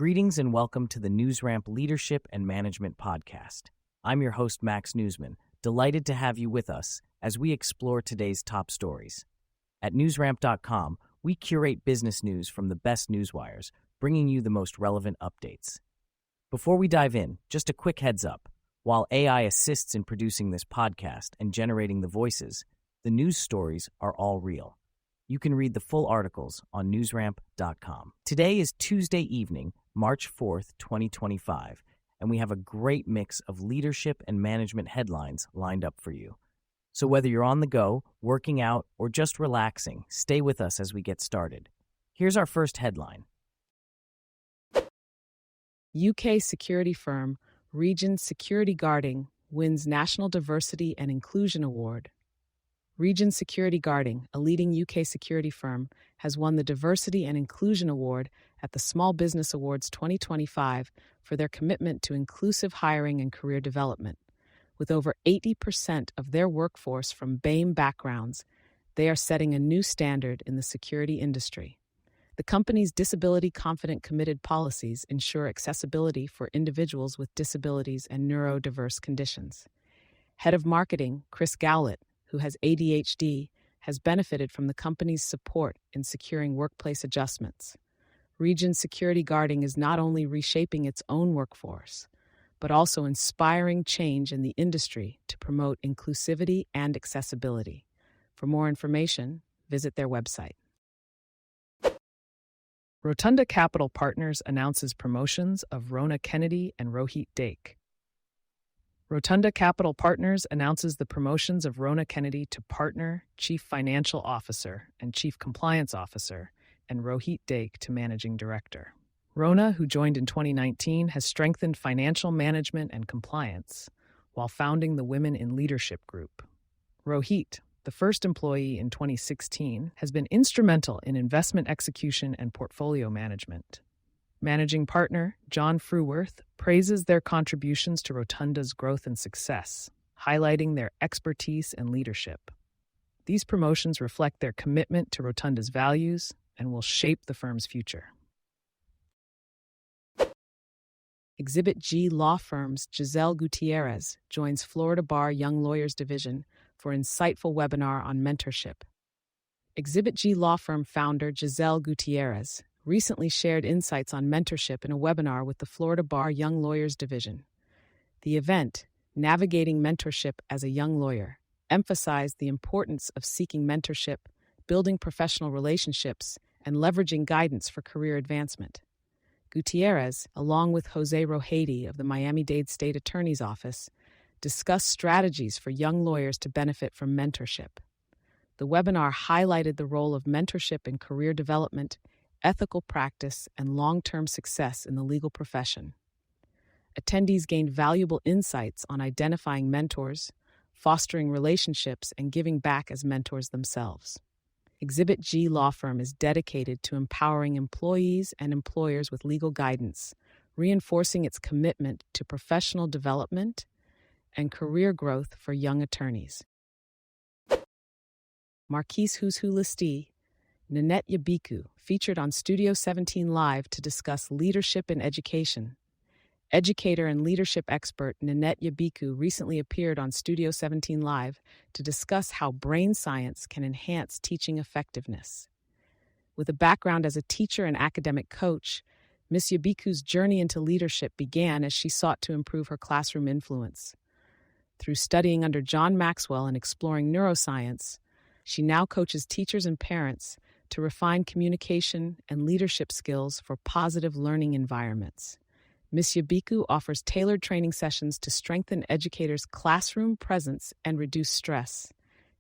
Greetings and welcome to the NewsRamp Leadership and Management Podcast. I'm your host, Max Newsman, delighted to have you with us as we explore today's top stories. At newsramp.com, we curate business news from the best newswires, bringing you the most relevant updates. Before we dive in, just a quick heads up. While AI assists in producing this podcast and generating the voices, the news stories are all real. You can read the full articles on newsramp.com. Today is Tuesday evening, March 4th, 2025, and we have a great mix of leadership and management headlines lined up for you. So whether you're on the go, working out, or just relaxing, stay with us as we get started. Here's our first headline. UK security firm Region Security Guarding wins National Diversity and Inclusion Award. Region Security Guarding, a leading UK security firm, has won the Diversity and Inclusion Award at the Small Business Awards 2025 for their commitment to inclusive hiring and career development. With over 80% of their workforce from BAME backgrounds, they are setting a new standard in the security industry. The company's disability-confident committed policies ensure accessibility for individuals with disabilities and neurodiverse conditions. Head of Marketing, Chris Gowlett, who has ADHD, has benefited from the company's support in securing workplace adjustments. Region Security Guarding is not only reshaping its own workforce, but also inspiring change in the industry to promote inclusivity and accessibility. For more information, visit their website. Rotunda Capital Partners announces promotions of Rona Kennedy and Rohit Dake. Rotunda Capital Partners announces the promotions of Rona Kennedy to Partner, Chief Financial Officer, and Chief Compliance Officer, and Rohit Dake to Managing Director. Rona, who joined in 2019, has strengthened financial management and compliance while founding the Women in Leadership Group. Rohit, the first employee in 2016, has been instrumental in investment execution and portfolio management. Managing Partner John Fruworth praises their contributions to Rotunda's growth and success, highlighting their expertise and leadership. These promotions reflect their commitment to Rotunda's values and will shape the firm's future. Exhibit G law firm's Giselle Gutierrez joins Florida Bar Young Lawyers Division for insightful webinar on mentorship. Exhibit G law firm founder Giselle Gutierrez recently shared insights on mentorship in a webinar with the Florida Bar Young Lawyers Division. The event, Navigating Mentorship as a Young Lawyer, emphasized the importance of seeking mentorship, building professional relationships, and leveraging guidance for career advancement. Gutierrez, along with Jose Rohady of the Miami-Dade State Attorney's Office, discussed strategies for young lawyers to benefit from mentorship. The webinar highlighted the role of mentorship in career development, ethical practice, and long-term success in the legal profession. Attendees gained valuable insights on identifying mentors, fostering relationships, and giving back as mentors themselves. Exhibit G law firm is dedicated to empowering employees and employers with legal guidance, reinforcing its commitment to professional development and career growth for young attorneys. Marquise Houshoulisti, Nanette Yabiku, featured on Studio 17 Live to discuss leadership in education. Educator and leadership expert Nanette Yabiku recently appeared on Studio 17 Live to discuss how brain science can enhance teaching effectiveness. With a background as a teacher and academic coach, Ms. Yabiku's journey into leadership began as she sought to improve her classroom influence. Through studying under John Maxwell and exploring neuroscience, she now coaches teachers and parents to refine communication and leadership skills for positive learning environments. Ms. Yabiku offers tailored training sessions to strengthen educators' classroom presence and reduce stress,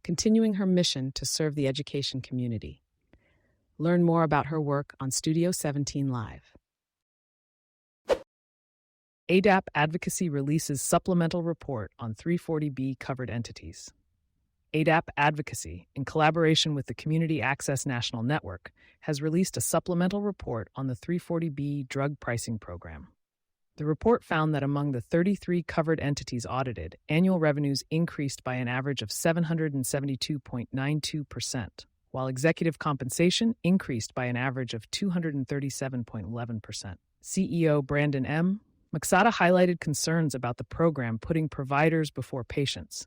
continuing her mission to serve the education community. Learn more about her work on Studio 17 Live. ADAP Advocacy releases supplemental report on 340B covered entities. ADAP Advocacy, in collaboration with the Community Access National Network, has released a supplemental report on the 340B drug pricing program. The report found that among the 33 covered entities audited, annual revenues increased by an average of 772.92%, while executive compensation increased by an average of 237.11%. CEO Brandon M. Maksada highlighted concerns about the program putting providers before patients,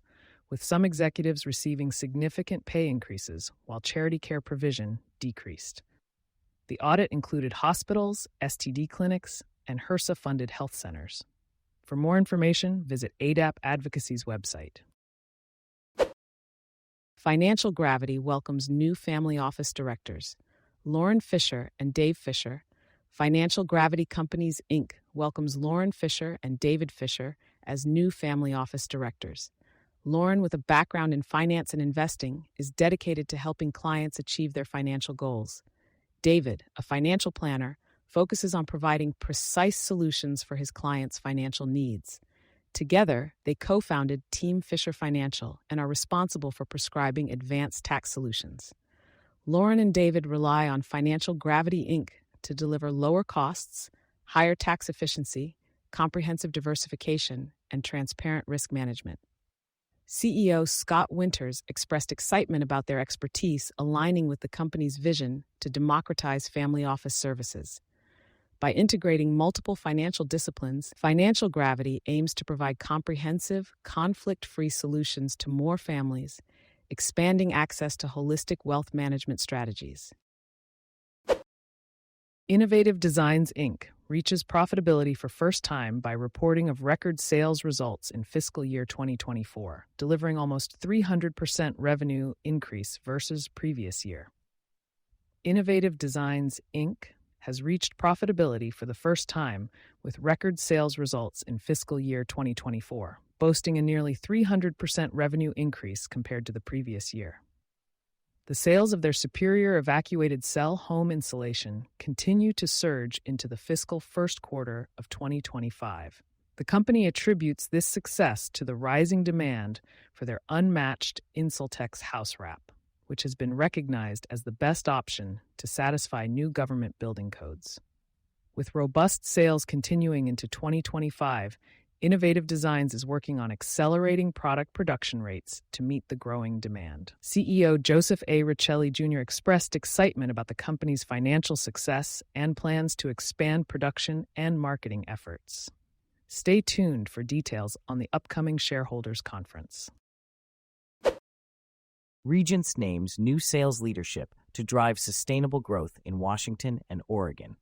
with some executives receiving significant pay increases while charity care provision decreased. The audit included hospitals, STD clinics, and HRSA-funded health centers. For more information, visit ADAP Advocacy's website. Financial Gravity welcomes new family office directors. Lauren Fisher and Dave Fisher. Financial Gravity Companies, Inc. welcomes Lauren Fisher and David Fisher as new family office directors. Lauren, with a background in finance and investing, is dedicated to helping clients achieve their financial goals. David, a financial planner, focuses on providing precise solutions for his clients' financial needs. Together, they co-founded Team Fisher Financial and are responsible for prescribing advanced tax solutions. Lauren and David rely on Financial Gravity, Inc. to deliver lower costs, higher tax efficiency, comprehensive diversification, and transparent risk management. CEO Scott Winters expressed excitement about their expertise aligning with the company's vision to democratize family office services. By integrating multiple financial disciplines, Financial Gravity aims to provide comprehensive, conflict-free solutions to more families, expanding access to holistic wealth management strategies. Innovative Designs, Inc. reaches profitability for first time by reporting of record sales results in fiscal year 2024, delivering almost 300% revenue increase versus previous year. Innovative Designs, Inc. has reached profitability for the first time with record sales results in fiscal year 2024, boasting a nearly 300% revenue increase compared to the previous year. The sales of their superior evacuated cell home insulation continue to surge into the fiscal first quarter of 2025. The company attributes this success to the rising demand for their unmatched Insultex house wrap, which has been recognized as the best option to satisfy new government building codes. With robust sales continuing into 2025, Innovative Designs is working on accelerating product production rates to meet the growing demand. CEO Joseph A. Riccelli Jr. expressed excitement about the company's financial success and plans to expand production and marketing efforts. Stay tuned for details on the upcoming shareholders conference. Regents names new sales leadership to drive sustainable growth in Washington and Oregon.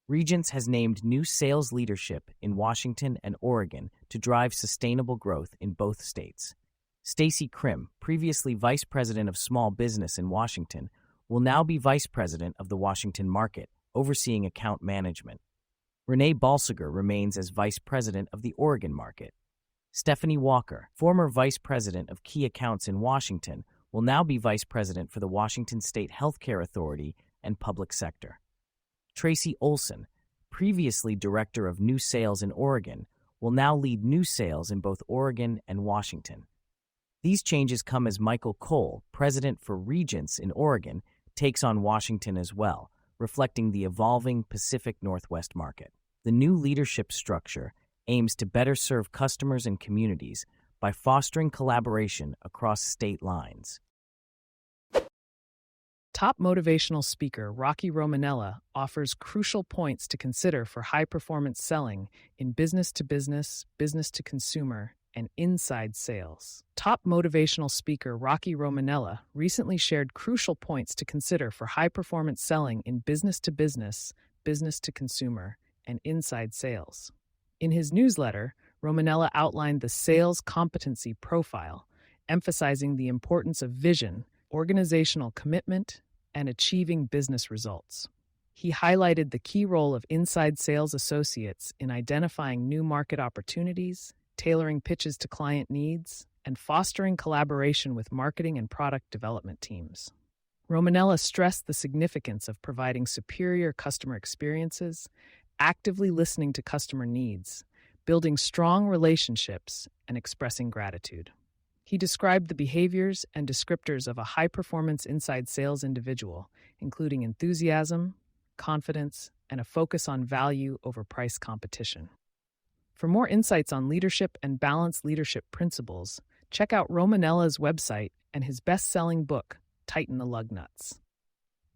Regents has named new sales leadership in Washington and Oregon to drive sustainable growth in both states. Stacy Krim, previously Vice President of Small Business in Washington, will now be Vice President of the Washington market, overseeing account management. Renee Balsiger remains as Vice President of the Oregon market. Stephanie Walker, former Vice President of Key Accounts in Washington, will now be Vice President for the Washington State Healthcare Authority and Public Sector. Tracy Olson, previously Director of New Sales in Oregon, will now lead new sales in both Oregon and Washington. These changes come as Michael Cole, President for Regents in Oregon, takes on Washington as well, reflecting the evolving Pacific Northwest market. The new leadership structure aims to better serve customers and communities by fostering collaboration across state lines. Top motivational speaker Rocky Romanella offers crucial points to consider for high-performance selling in business-to-business, business-to-consumer, and inside sales. Top motivational speaker Rocky Romanella recently shared crucial points to consider for high-performance selling in business-to-business, business-to-consumer, and inside sales. In his newsletter, Romanella outlined the sales competency profile, emphasizing the importance of vision, organizational commitment, and achieving business results. He highlighted the key role of inside sales associates in identifying new market opportunities, tailoring pitches to client needs, and fostering collaboration with marketing and product development teams. Romanella stressed the significance of providing superior customer experiences, actively listening to customer needs, building strong relationships, and expressing gratitude. He described the behaviors and descriptors of a high-performance inside sales individual, including enthusiasm, confidence, and a focus on value over price competition. For more insights on leadership and balanced leadership principles, check out Romanella's website and his best-selling book, Tighten the Lug Nuts.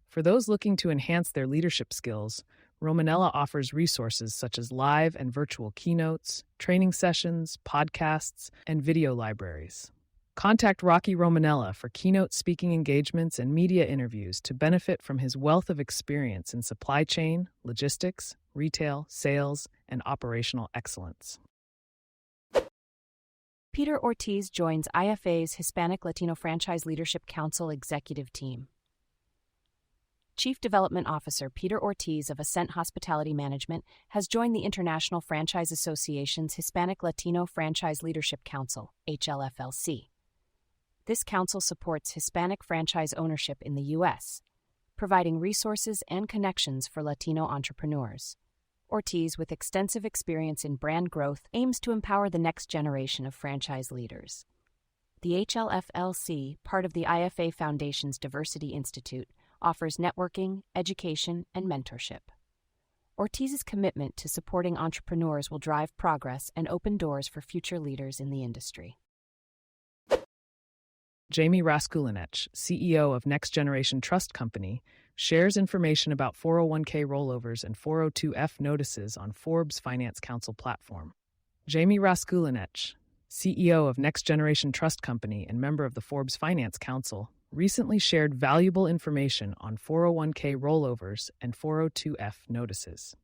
For those looking to enhance their leadership skills, Romanella offers resources such as live and virtual keynotes, training sessions, podcasts, and video libraries. Contact Rocky Romanella for keynote speaking engagements and media interviews to benefit from his wealth of experience in supply chain, logistics, retail, sales, and operational excellence. Peter Ortiz joins IFA's Hispanic Latino Franchise Leadership Council executive team. Chief Development Officer Peter Ortiz of Ascent Hospitality Management has joined the International Franchise Association's Hispanic Latino Franchise Leadership Council, HLFLC. This council supports Hispanic franchise ownership in the U.S., providing resources and connections for Latino entrepreneurs. Ortiz, with extensive experience in brand growth, aims to empower the next generation of franchise leaders. The HLFLC, part of the IFA Foundation's Diversity Institute, offers networking, education, and mentorship. Ortiz's commitment to supporting entrepreneurs will drive progress and open doors for future leaders in the industry. Jamie Raskulinecz, CEO of Next Generation Trust Company, shares information about 401k rollovers and 402f notices on Forbes Finance Council platform. Jamie Raskulinecz, CEO of Next Generation Trust Company and member of the Forbes Finance Council, recently shared valuable information on 401k rollovers and 402f notices.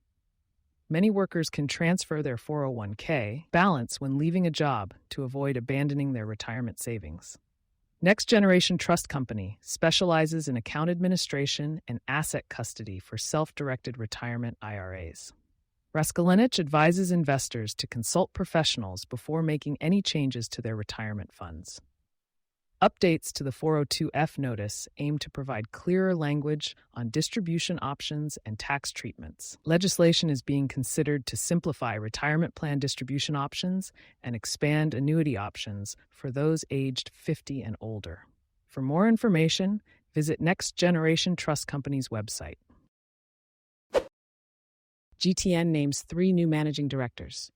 Many workers can transfer their 401k balance when leaving a job to avoid abandoning their retirement savings. Next Generation Trust Company specializes in account administration and asset custody for self-directed retirement IRAs. Raskulinecz advises investors to consult professionals before making any changes to their retirement funds. Updates to the 402f notice aim to provide clearer language on distribution options and tax treatments. Legislation is being considered to simplify retirement plan distribution options and expand annuity options for those aged 50 and older. For more information, visit Next Generation Trust Company's website. GTN names 3 new managing directors.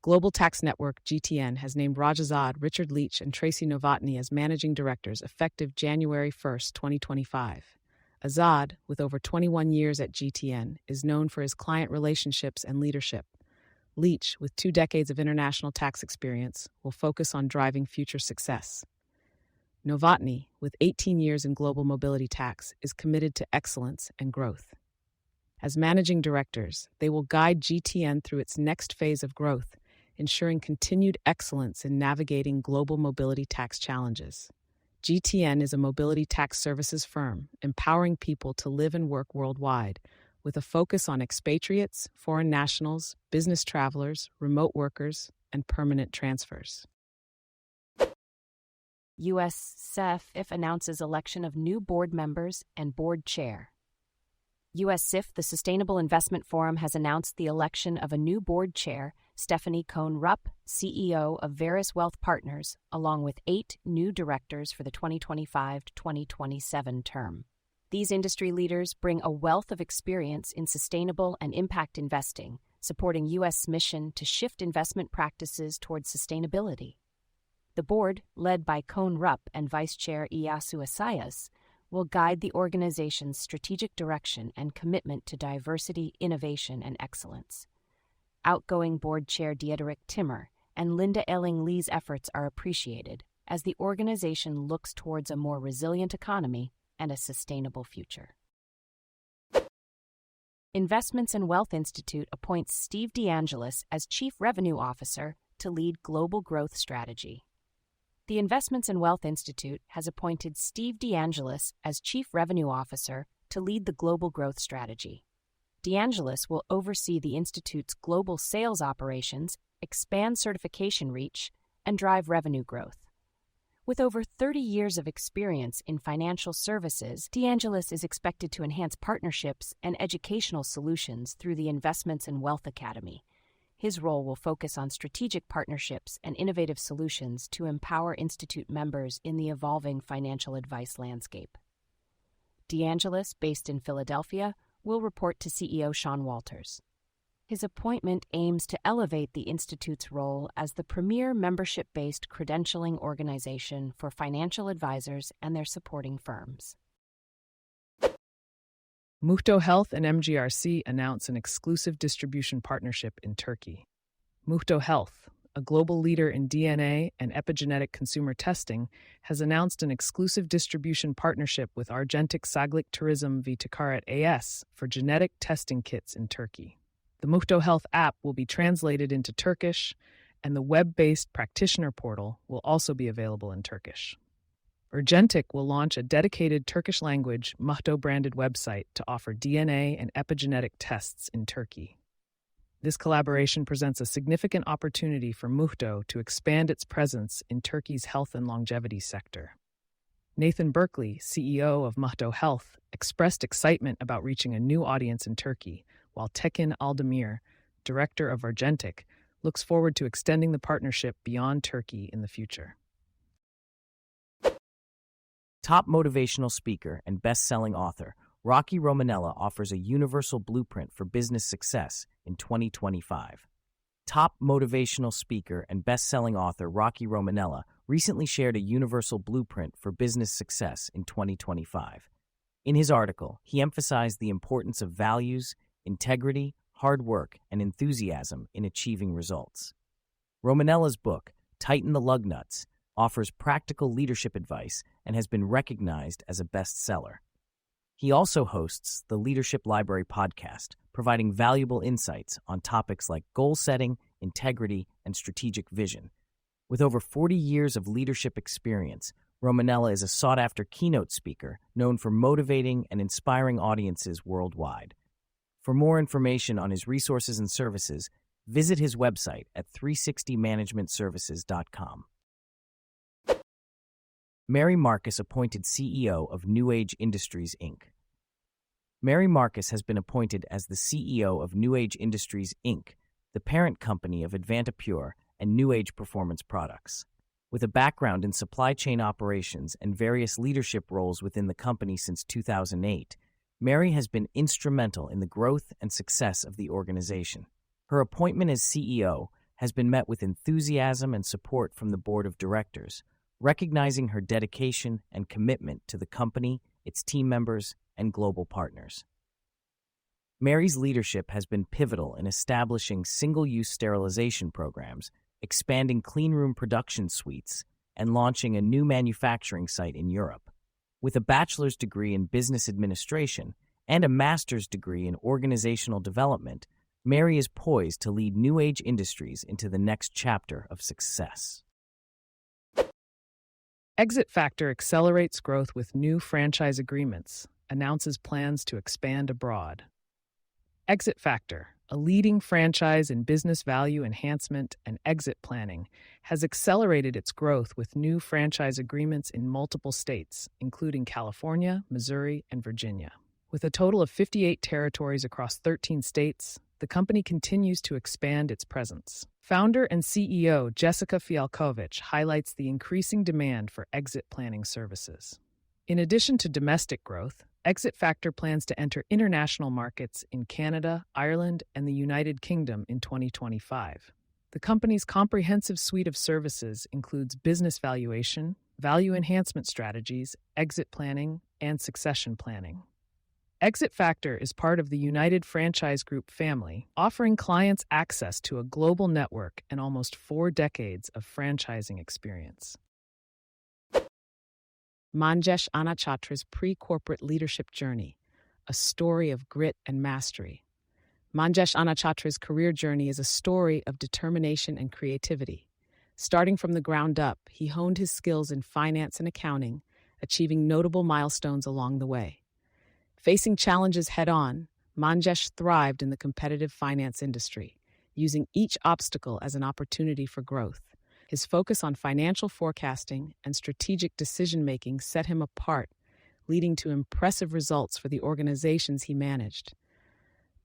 Global Tax Network, GTN, has named Raj Azad, Richard Leach, and Tracy Novotny as managing directors effective January 1, 2025. Azad, with over 21 years at GTN, is known for his client relationships and leadership. Leach, with 2 decades of international tax experience, will focus on driving future success. Novotny, with 18 years in global mobility tax, is committed to excellence and growth. As managing directors, they will guide GTN through its next phase of growth, ensuring continued excellence in navigating global mobility tax challenges. GTN is a mobility tax services firm, empowering people to live and work worldwide, with a focus on expatriates, foreign nationals, business travelers, remote workers, and permanent transfers. U.S. SIF announces election of new board members and board chair. U.S. SIF, the Sustainable Investment Forum, has announced the election of a new board chair, Stephanie Cohn-Rupp, CEO of Veris Wealth Partners, along with 8 new directors for the 2025-2027 term. These industry leaders bring a wealth of experience in sustainable and impact investing, supporting U.S. mission to shift investment practices towards sustainability. The board, led by Cohn-Rupp and Vice Chair Iyasu Asayas, will guide the organization's strategic direction and commitment to diversity, innovation, and excellence. Outgoing board chair Diederik Timmer and Linda Elling-Lee's efforts are appreciated as the organization looks towards a more resilient economy and a sustainable future. Investments and Wealth Institute appoints Steve DeAngelis as Chief Revenue Officer to lead global growth strategy. The Investments and Wealth Institute has appointed Steve DeAngelis as Chief Revenue Officer to lead the global growth strategy. DeAngelis will oversee the Institute's global sales operations, expand certification reach, and drive revenue growth. With over 30 years of experience in financial services, DeAngelis is expected to enhance partnerships and educational solutions through the Investments and Wealth Academy. His role will focus on strategic partnerships and innovative solutions to empower Institute members in the evolving financial advice landscape. DeAngelis, based in Philadelphia, will report to CEO Sean Walters. His appointment aims to elevate the Institute's role as the premier membership-based credentialing organization for financial advisors and their supporting firms. Muhto Health and MGRC announce an exclusive distribution partnership in Turkey. Muhto Health, a global leader in DNA and epigenetic consumer testing, has announced an exclusive distribution partnership with Argentic Sağlık Turizm ve Ticaret AS for genetic testing kits in Turkey. The Muhto Health app will be translated into Turkish, and the web-based practitioner portal will also be available in Turkish. Argentic will launch a dedicated Turkish-language Muhto-branded website to offer DNA and epigenetic tests in Turkey. This collaboration presents a significant opportunity for Muhto to expand its presence in Turkey's health and longevity sector. Nathan Berkeley, CEO of Muhto Health, expressed excitement about reaching a new audience in Turkey, while Tekin Aldemir, director of Argentic, looks forward to extending the partnership beyond Turkey in the future. Top motivational speaker and best-selling author Rocky Romanella offers a universal blueprint for business success in 2025. Top motivational speaker and best-selling author Rocky Romanella recently shared a universal blueprint for business success in 2025. In his article, he emphasized the importance of values, integrity, hard work, and enthusiasm in achieving results. Romanella's book, Tighten the Lug Nuts, offers practical leadership advice and has been recognized as a bestseller. He also hosts the Leadership Library podcast, providing valuable insights on topics like goal setting, integrity, and strategic vision. With over 40 years of leadership experience, Romanella is a sought-after keynote speaker known for motivating and inspiring audiences worldwide. For more information on his resources and services, visit his website at 360managementservices.com. Mary Marcus appointed CEO of New Age Industries, Inc. Mary Marcus has been appointed as the CEO of New Age Industries, Inc., the parent company of Advanta Pure and New Age Performance Products. With a background in supply chain operations and various leadership roles within the company since 2008, Mary has been instrumental in the growth and success of the organization. Her appointment as CEO has been met with enthusiasm and support from the board of directors, recognizing her dedication and commitment to the company, its team members, and global partners. Mary's leadership has been pivotal in establishing single-use sterilization programs, expanding cleanroom production suites, and launching a new manufacturing site in Europe. With a bachelor's degree in business administration and a master's degree in organizational development, Mary is poised to lead New Age Industries into the next chapter of success. Exit Factor accelerates growth with new franchise agreements, announces plans to expand abroad. Exit Factor, a leading franchise in business value enhancement and exit planning, has accelerated its growth with new franchise agreements in multiple states, including California, Missouri, and Virginia. With a total of 58 territories across 13 states, the company continues to expand its presence. Founder and CEO Jessica Fialkovich highlights the increasing demand for exit planning services. In addition to domestic growth, Exit Factor plans to enter international markets in Canada, Ireland, and the United Kingdom in 2025. The company's comprehensive suite of services includes business valuation, value enhancement strategies, exit planning, and succession planning. Exit Factor is part of the United Franchise Group family, offering clients access to a global network and almost 4 decades of franchising experience. Manjesh Anachatra's Pre-Corporate Leadership Journey, a story of grit and mastery. Manjesh Anachatra's career journey is a story of determination and creativity. Starting from the ground up, he honed his skills in finance and accounting, achieving notable milestones along the way. Facing challenges head-on, Manjesh thrived in the competitive finance industry, using each obstacle as an opportunity for growth. His focus on financial forecasting and strategic decision-making set him apart, leading to impressive results for the organizations he managed.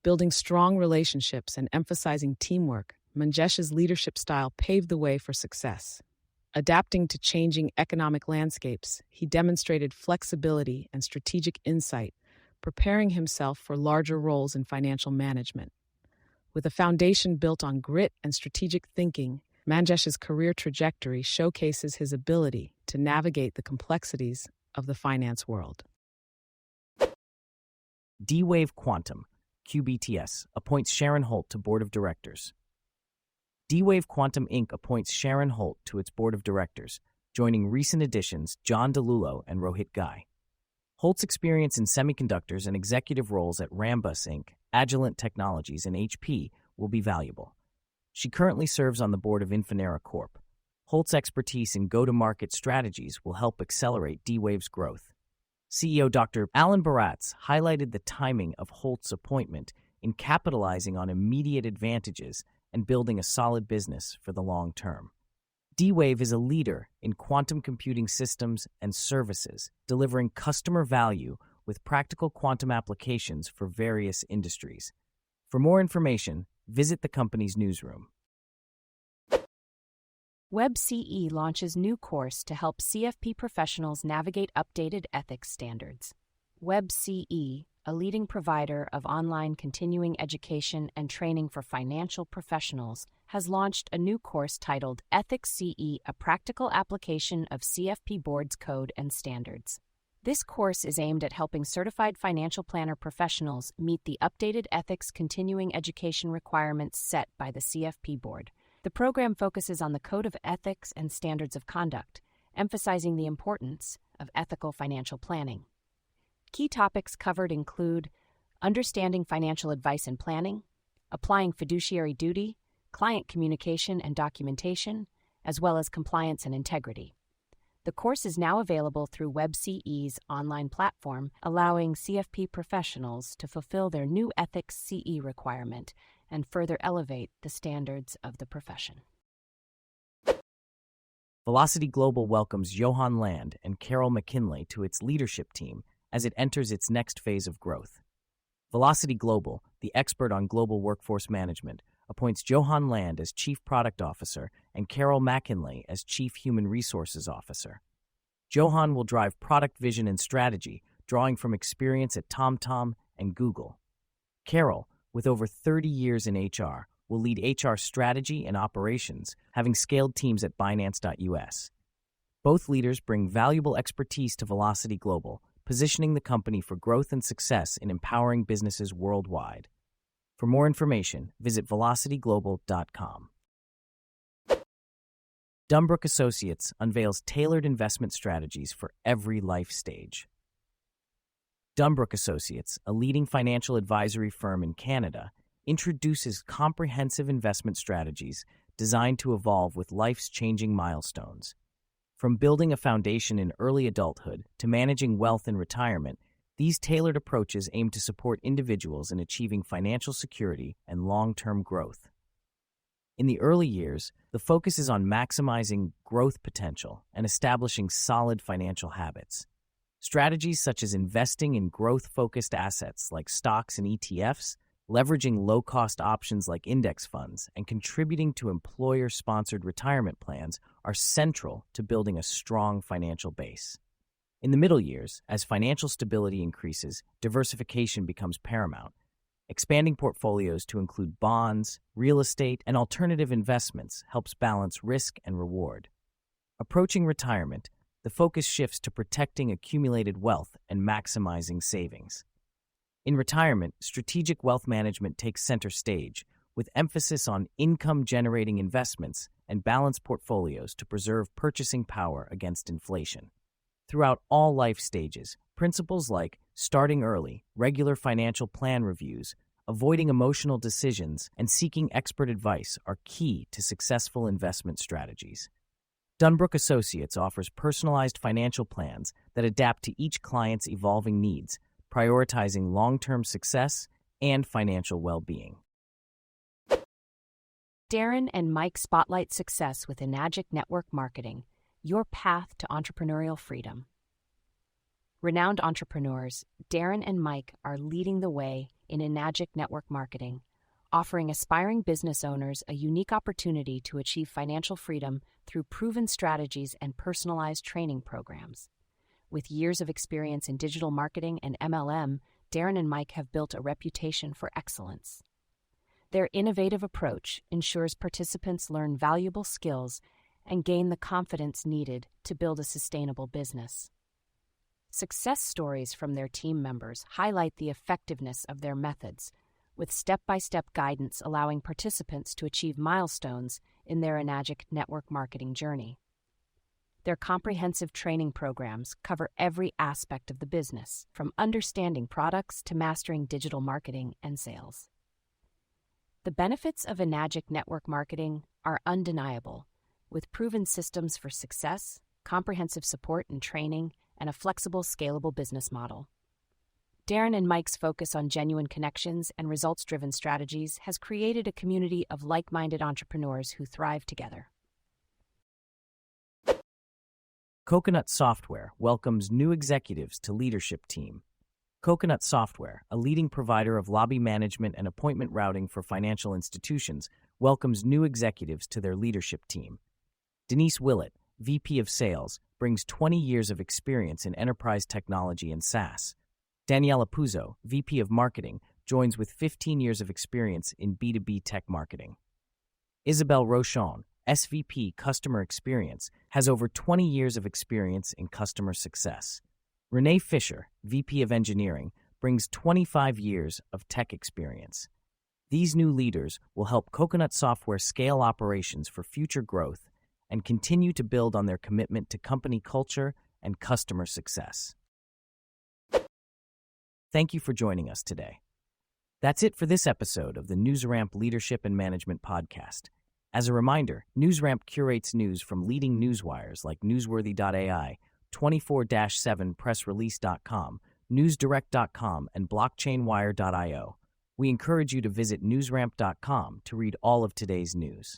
Building strong relationships and emphasizing teamwork, Manjesh's leadership style paved the way for success. Adapting to changing economic landscapes, he demonstrated flexibility and strategic insight, preparing himself for larger roles in financial management. With a foundation built on grit and strategic thinking, Manjesh's career trajectory showcases his ability to navigate the complexities of the finance world. D-Wave Quantum, QBTS, appoints Sharon Holt to Board of Directors. D-Wave Quantum Inc. appoints Sharon Holt to its Board of Directors, joining recent additions John DeLullo and Rohit Ghai. Holt's experience in semiconductors and executive roles at Rambus Inc., Agilent Technologies, and HP will be valuable. She currently serves on the board of Infinera Corp. Holt's expertise in go-to-market strategies will help accelerate D-Wave's growth. CEO Dr. Alan Baratz highlighted the timing of Holt's appointment in capitalizing on immediate advantages and building a solid business for the long term. D-Wave is a leader in quantum computing systems and services, delivering customer value with practical quantum applications for various industries. For more information, visit the company's newsroom. WebCE launches new course to help CFP professionals navigate updated ethics standards. WebCE, a leading provider of online continuing education and training for financial professionals, has launched a new course titled Ethics CE, a practical application of CFP Board's code and standards. This course is aimed at helping certified financial planner professionals meet the updated ethics continuing education requirements set by the CFP Board. The program focuses on the Code of Ethics and Standards of Conduct, emphasizing the importance of ethical financial planning. Key topics covered include understanding financial advice and planning, applying fiduciary duty, client communication and documentation, as well as compliance and integrity. The course is now available through WebCE's online platform, allowing CFP professionals to fulfill their new Ethics CE requirement and further elevate the standards of the profession. Velocity Global welcomes Johan Land and Carol McKinley to its leadership team as it enters its next phase of growth. Velocity Global, the expert on global workforce management, appoints Johan Land as Chief Product Officer and Carol McKinley as Chief Human Resources Officer. Johan will drive product vision and strategy, drawing from experience at TomTom and Google. Carol, with over 30 years in HR, will lead HR strategy and operations, having scaled teams at Binance.us. Both leaders bring valuable expertise to Velocity Global, positioning the company for growth and success in empowering businesses worldwide. For more information, visit velocityglobal.com. Dunbrook Associates unveils tailored investment strategies for every life stage. Dunbrook Associates, a leading financial advisory firm in Canada, introduces comprehensive investment strategies designed to evolve with life's changing milestones. From building a foundation in early adulthood to managing wealth in retirement, these tailored approaches aim to support individuals in achieving financial security and long-term growth. In the early years, the focus is on maximizing growth potential and establishing solid financial habits. Strategies such as investing in growth-focused assets like stocks and ETFs, leveraging low-cost options like index funds, and contributing to employer-sponsored retirement plans are central to building a strong financial base. In the middle years, as financial stability increases, diversification becomes paramount. Expanding portfolios to include bonds, real estate, and alternative investments helps balance risk and reward. Approaching retirement, the focus shifts to protecting accumulated wealth and maximizing savings. In retirement, strategic wealth management takes center stage, with emphasis on income-generating investments and balanced portfolios to preserve purchasing power against inflation. Throughout all life stages, principles like starting early, regular financial plan reviews, avoiding emotional decisions, and seeking expert advice are key to successful investment strategies. Dunbrook Associates offers personalized financial plans that adapt to each client's evolving needs, prioritizing long-term success and financial well-being. Darren and Mike spotlight success with Enagic Network Marketing, your path to entrepreneurial freedom. Renowned entrepreneurs, Darren and Mike are leading the way in Enagic Network Marketing, offering aspiring business owners a unique opportunity to achieve financial freedom through proven strategies and personalized training programs. With years of experience in digital marketing and MLM, Darren and Mike have built a reputation for excellence. Their innovative approach ensures participants learn valuable skills and gain the confidence needed to build a sustainable business. Success stories from their team members highlight the effectiveness of their methods, with step-by-step guidance allowing participants to achieve milestones in their Enagic network marketing journey. Their comprehensive training programs cover every aspect of the business, from understanding products to mastering digital marketing and sales. The benefits of Enagic network marketing are undeniable, with proven systems for success, comprehensive support and training, and a flexible, scalable business model. Darren and Mike's focus on genuine connections and results-driven strategies has created a community of like-minded entrepreneurs who thrive together. Coconut Software welcomes new executives to leadership team. Coconut Software, a leading provider of lobby management and appointment routing for financial institutions, welcomes new executives to their leadership team. Denise Willett, VP of Sales, brings 20 years of experience in enterprise technology and SaaS. Daniela Puzo, VP of Marketing, joins with 15 years of experience in B2B tech marketing. Isabel Rochon, SVP Customer Experience, has over 20 years of experience in customer success. Renee Fisher, VP of Engineering, brings 25 years of tech experience. These new leaders will help Coconut Software scale operations for future growth and continue to build on their commitment to company culture and customer success. Thank you for joining us today. That's it for this episode of the NewsRamp Leadership and Management Podcast. As a reminder, NewsRamp curates news from leading newswires like Newsworthy.ai, 24/7pressrelease.com, NewsDirect.com, and BlockchainWire.io. We encourage you to visit newsramp.com to read all of today's news.